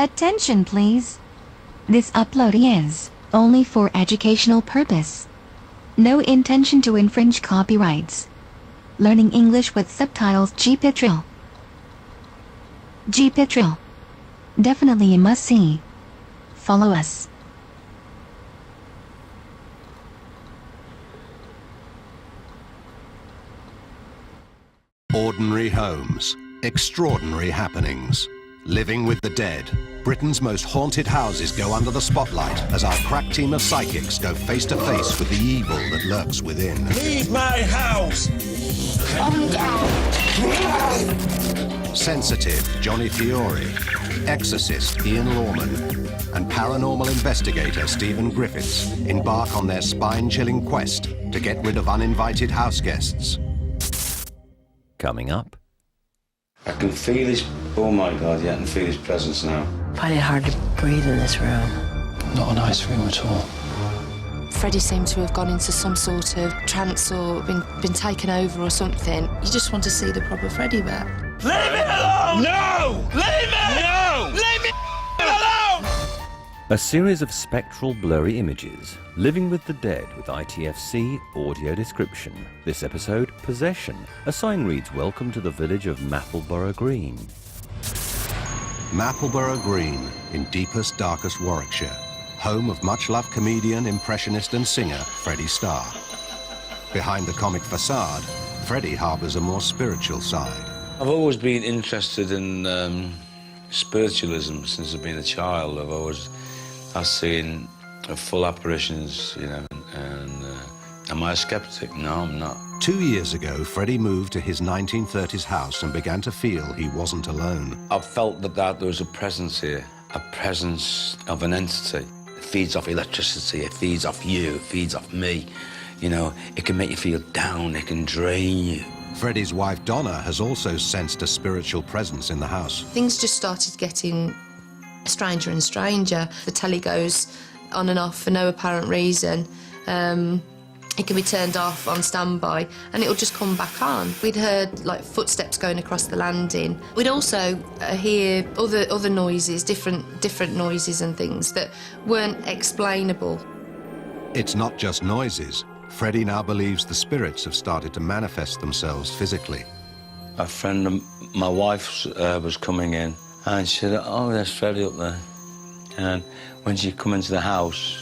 Attention please. This upload is only for educational purpose. No intention to infringe copyrights. Learning English with subtitles. GPITRAL. GPITRAL. Definitely a must-see. Follow us. Ordinary homes, extraordinary happenings. Living with the dead. Britain's most haunted houses go under the spotlight as our crack team of psychics go face to face with the evil that lurks within. Leave my house! Sensitive Johnny Fiore, exorcist Ian Lorman, and paranormal investigator Stephen Griffiths embark on their spine-chilling quest to get rid of uninvited house guests. Coming up. I can feel his... Oh my God, yeah, I can feel his presence now. I find it hard to breathe in this room. Not a nice room at all. Freddie seemed to have gone into some sort of trance or been taken over or something. You just want to see the proper Freddie back. Leave me alone! No! Leave me! No! Leave me alone! A series of spectral blurry images. Living with the Dead with ITFC audio description. This episode, Possession. A sign reads, "Welcome to the village of Mappleborough Green." Mappleborough Green, in deepest, darkest Warwickshire. Home of much-loved comedian, impressionist and singer Freddie Starr. Behind the comic facade, Freddie harbours a more spiritual side. I've always been interested in spiritualism since I've been a child. I've seen full apparitions, you know, and am I a skeptic? No, I'm not. 2 years ago, Freddie moved to his 1930s house and began to feel he wasn't alone. I felt that there was a presence here, a presence of an entity. It feeds off electricity, it feeds off you, it feeds off me. You know, it can make you feel down, it can drain you. Freddie's wife, Donna, has also sensed a spiritual presence in the house. Things just started getting stranger and stranger. The telly goes on and off for no apparent reason. It can be turned off on standby and it'll just come back on. We'd heard like footsteps going across the landing. We'd also hear other noises, different noises and things that weren't explainable. It's not just noises. Freddie now believes the spirits have started to manifest themselves physically. A friend of my wife's was coming in and she said, "Oh, there's Freddie up there." And when she come into the house,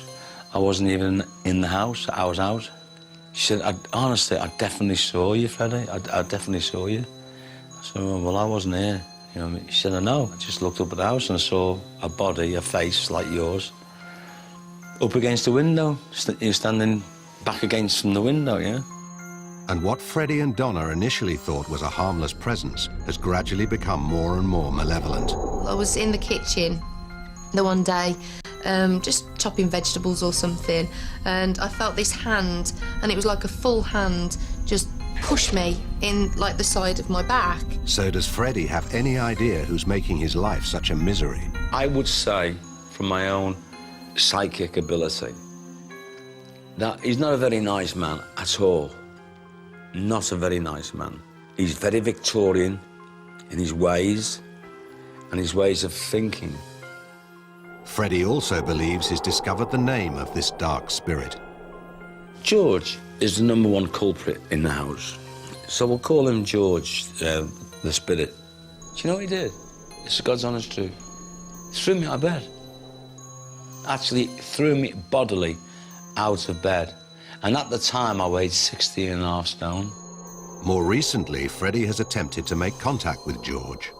I wasn't even in the house, I was out. She said, honestly, I definitely saw you, Freddie. I definitely saw you. I said, well, I wasn't here. You know, she said, I know. I just looked up at the house and I saw a body, a face like yours, up against the window. You're standing back against from the window, yeah? And what Freddie and Donna initially thought was a harmless presence has gradually become more and more malevolent. I was in the kitchen the one day, just chopping vegetables or something, and I felt this hand, and it was like a full hand, just push me in like the side of my back. So does Freddie have any idea who's making his life such a misery? I would say, from my own psychic ability, that he's not a very nice man at all. Not a very nice man. He's very Victorian in his ways and his ways of thinking. Freddie also believes he's discovered the name of this dark spirit. George is the #1 culprit in the house. So we'll call him George, the spirit. Do you know what he did? It's God's honest truth. He threw me out of bed. Actually, threw me bodily out of bed. And at the time, I weighed 16.5 stone. More recently, Freddie has attempted to make contact with George.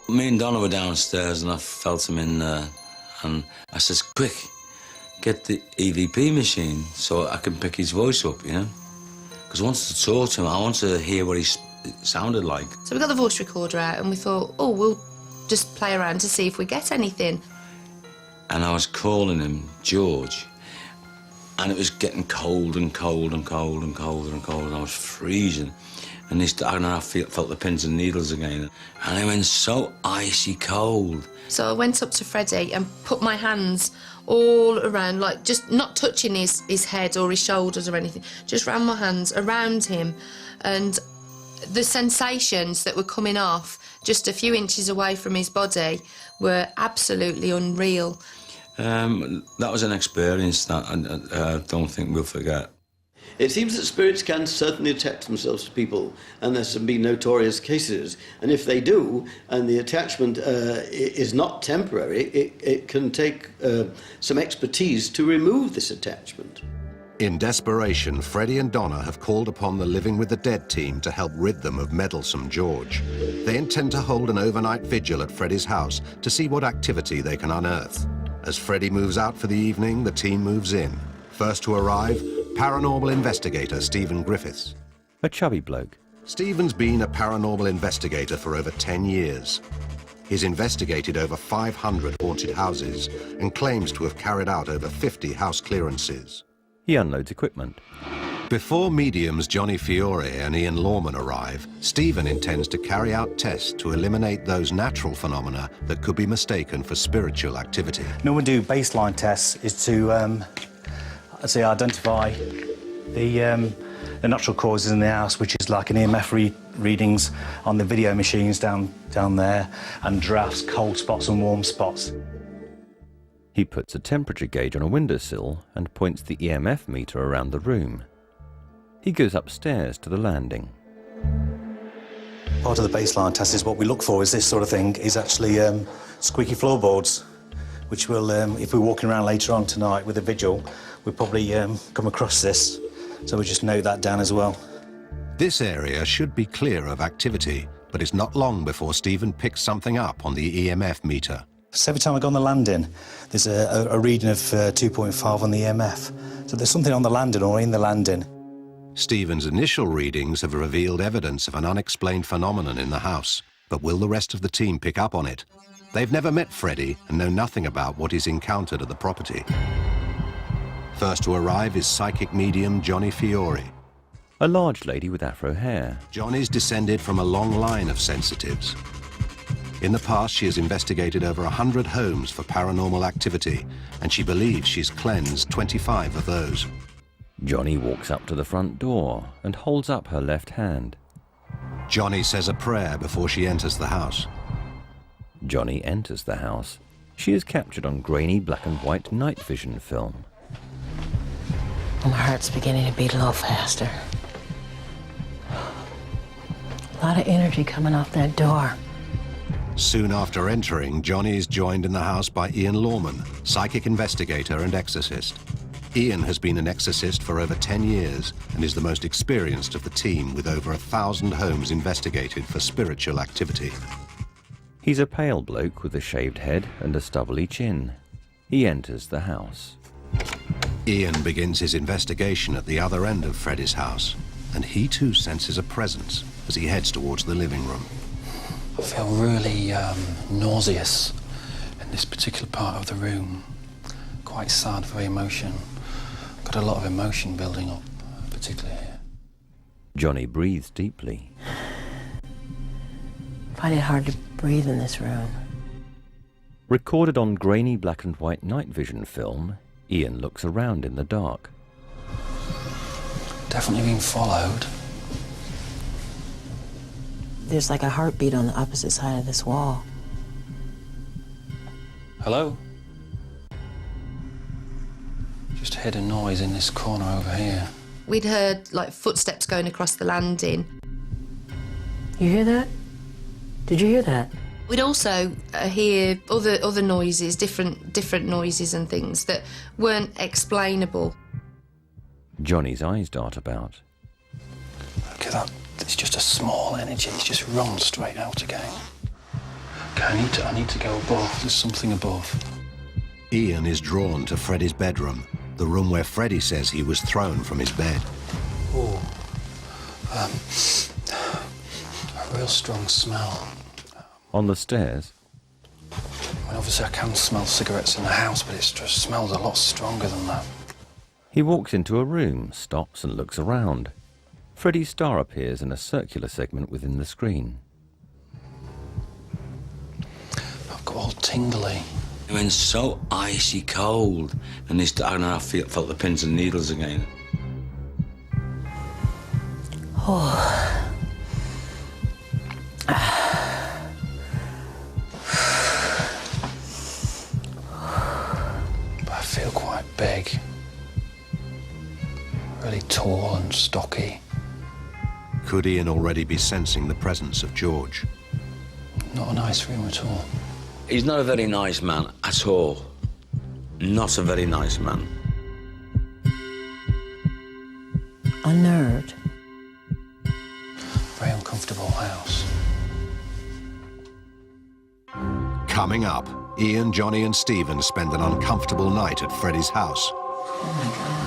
Me and Donna were downstairs and I felt him in there. And I says, quick, get the EVP machine so I can pick his voice up, you know? Because I wanted to talk to him, I wanted to hear what he sounded like. So we got the voice recorder out and we thought, oh, we'll just play around to see if we get anything. And I was calling him George, and it was getting cold and cold and cold and colder and colder, and I was freezing. And I felt the pins and needles again. And I went so icy cold. So I went up to Freddie and put my hands all around, like just not touching his head or his shoulders or anything, just ran my hands around him. And the sensations that were coming off just a few inches away from his body were absolutely unreal. That was an experience that I don't think we'll forget. It seems that spirits can certainly attach themselves to people, and there's some been notorious cases. And if they do, and the attachment is not temporary, it can take some expertise to remove this attachment. In desperation, Freddie and Donna have called upon the Living with the Dead team to help rid them of meddlesome George. They intend to hold an overnight vigil at Freddie's house to see what activity they can unearth. As Freddie moves out for the evening, the team moves in. First to arrive, paranormal investigator Stephen Griffiths. A chubby bloke. Stephen's been a paranormal investigator for over 10 years. He's investigated over 500 haunted houses and claims to have carried out over 50 house clearances. He unloads equipment. Before mediums Johnny Fiore and Ian Lawman arrive, Stephen intends to carry out tests to eliminate those natural phenomena that could be mistaken for spiritual activity. Now we do baseline tests is to identify the natural causes in the house, which is like an EMF readings on the video machines down there, and drafts, cold spots and warm spots. He puts a temperature gauge on a windowsill and points the EMF meter around the room. He goes upstairs to the landing. Part of the baseline test is what we look for is this sort of thing, is actually squeaky floorboards, which will, if we're walking around later on tonight with a vigil, we'll probably come across this. So we just note that down as well. This area should be clear of activity, but it's not long before Stephen picks something up on the EMF meter. So every time I go on the landing, there's a reading of 2.5 on the EMF. So there's something on the landing or in the landing. Stephen's initial readings have revealed evidence of an unexplained phenomenon in the house, but will the rest of the team pick up on it? They've never met Freddie and know nothing about what he's encountered at the property. First to arrive is psychic medium Johnny Fiore. A large lady with afro hair. Johnny's descended from a long line of sensitives. In the past, she has investigated over 100 homes for paranormal activity, and she believes she's cleansed 25 of those. Johnny walks up to the front door and holds up her left hand. Johnny says a prayer before she enters the house. Johnny enters the house. She is captured on grainy black and white night vision film. My heart's beginning to beat a little faster. A lot of energy coming off that door. Soon after entering, Johnny is joined in the house by Ian Lawman, psychic investigator and exorcist. Ian has been an exorcist for over 10 years and is the most experienced of the team, with over 1,000 homes investigated for spiritual activity. He's a pale bloke with a shaved head and a stubbly chin. He enters the house. Ian begins his investigation at the other end of Freddie's house, and he too senses a presence as he heads towards the living room. I feel really nauseous in this particular part of the room. Quite sad, very emotion. Got a lot of emotion building up, particularly here. Johnny breathes deeply. I find it hard to breathe in this room. Recorded on grainy black and white night vision film, Ian looks around in the dark. Definitely being followed. There's like a heartbeat on the opposite side of this wall. Hello? Just heard a noise in this corner over here. We'd heard like footsteps going across the landing. You hear that? Did you hear that? We'd also hear other noises, different noises and things that weren't explainable. Johnny's eyes dart about. Look at that. It's just a small energy. It's just run straight out again. Okay, I need to go above. There's something above. Ian is drawn to Freddie's bedroom, the room where Freddie says he was thrown from his bed. Oh, a real strong smell. On the stairs. I mean, obviously I can smell cigarettes in the house, but it just smells a lot stronger than that. He walks into a room, stops and looks around. Freddie's star appears in a circular segment within the screen. I've got all tingly. It went so icy cold, and I felt the pins and needles again. Oh. tall and stocky. Could Ian already be sensing the presence of George? Not a nice room at all. He's not a very nice man at all. Not a very nice man. Unnerved. Very uncomfortable house. Coming up, Ian, Johnny and Stephen spend an uncomfortable night at Freddie's house. Oh my God.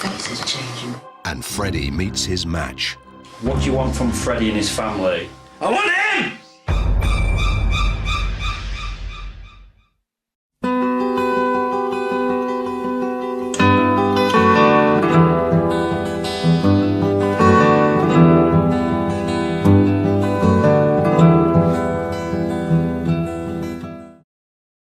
Face is changing. And Freddie meets his match. What do you want from Freddie and his family? I want him!